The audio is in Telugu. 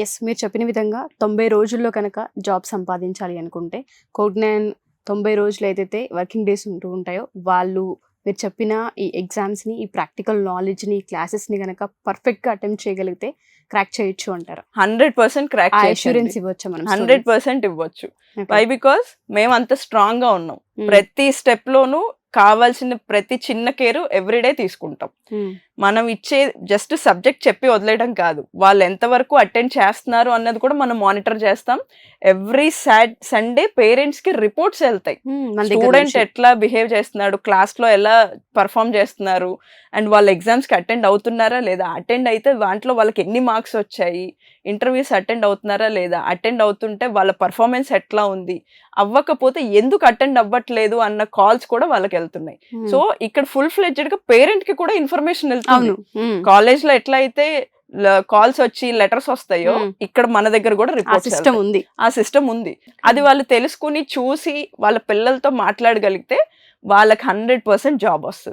ఎస్, మీరు చెప్పిన విధంగా 90 రోజుల్లో కనుక జాబ్ సంపాదించాలి అనుకుంటే కోడ్9 90 రోజులు ఏదైతే వర్కింగ్ డేస్ ఉంటూ ఉంటాయో వాళ్ళు మీరు చెప్పిన ఈ ఎగ్జామ్స్ని, ఈ ప్రాక్టికల్ నాలెడ్జ్ని, ఈ క్లాసెస్ని కనుక పర్ఫెక్ట్గా అటెంప్ట్ చేయగలిగితే క్రాక్ చేయొచ్చు అంటారు. 100% క్రాక్ అష్యూరెన్స్ ఇవ్వచ్చు మనం. 100% ఇవ్వచ్చు. వై బికాస్ మేము అంత స్ట్రాంగ్ గా ఉన్నాం. ప్రతి స్టెప్ లోనూ కావాల్సిన ప్రతి చిన్న కేరు ఎవ్రీడే తీసుకుంటాం. మనం ఇచ్చే జస్ట్ సబ్జెక్ట్ చెప్పి వదిలేయడం కాదు, వాళ్ళు ఎంతవరకు అటెండ్ చేస్తున్నారు అన్నది కూడా మనం మానిటర్ చేస్తాం. ఎవ్రీ సండే పేరెంట్స్ కి రిపోర్ట్స్ వెళ్తాయి. స్టూడెంట్ ఎట్లా బిహేవ్ చేస్తున్నాడు, క్లాస్ లో ఎలా పర్ఫామ్ చేస్తున్నారు, అండ్ వాళ్ళ ఎగ్జామ్స్ కి అటెండ్ అవుతున్నారా లేదా, అటెండ్ అయితే దాంట్లో వాళ్ళకి ఎన్ని మార్క్స్ వచ్చాయి, ఇంటర్వ్యూస్ అటెండ్ అవుతున్నారా లేదా, అటెండ్ అవుతుంటే వాళ్ళ పర్ఫార్మెన్స్ ఎట్లా ఉంది, అవ్వకపోతే ఎందుకు అటెండ్ అవ్వట్లేదు అన్న కాల్స్ కూడా వాళ్ళకి వెళ్తున్నాయి. సో ఇక్కడ ఫుల్ ఫ్లెడ్జెడ్ గా పేరెంట్ కి కూడా ఇన్ఫర్మేషన్ వెళ్తుంది. కాలేజ్ లో ఎట్లా అయితే కాల్స్ వచ్చి లెటర్స్ వస్తాయో ఇక్కడ మన దగ్గర కూడా రిపోర్ట్ సిస్టమ్ ఉంది. ఆ సిస్టమ్ ఉంది. అది వాళ్ళు తెలుసుకుని చూసి వాళ్ళ పిల్లలతో మాట్లాడగలిగితే వాళ్ళకి 100% జాబ్ వస్తుంది.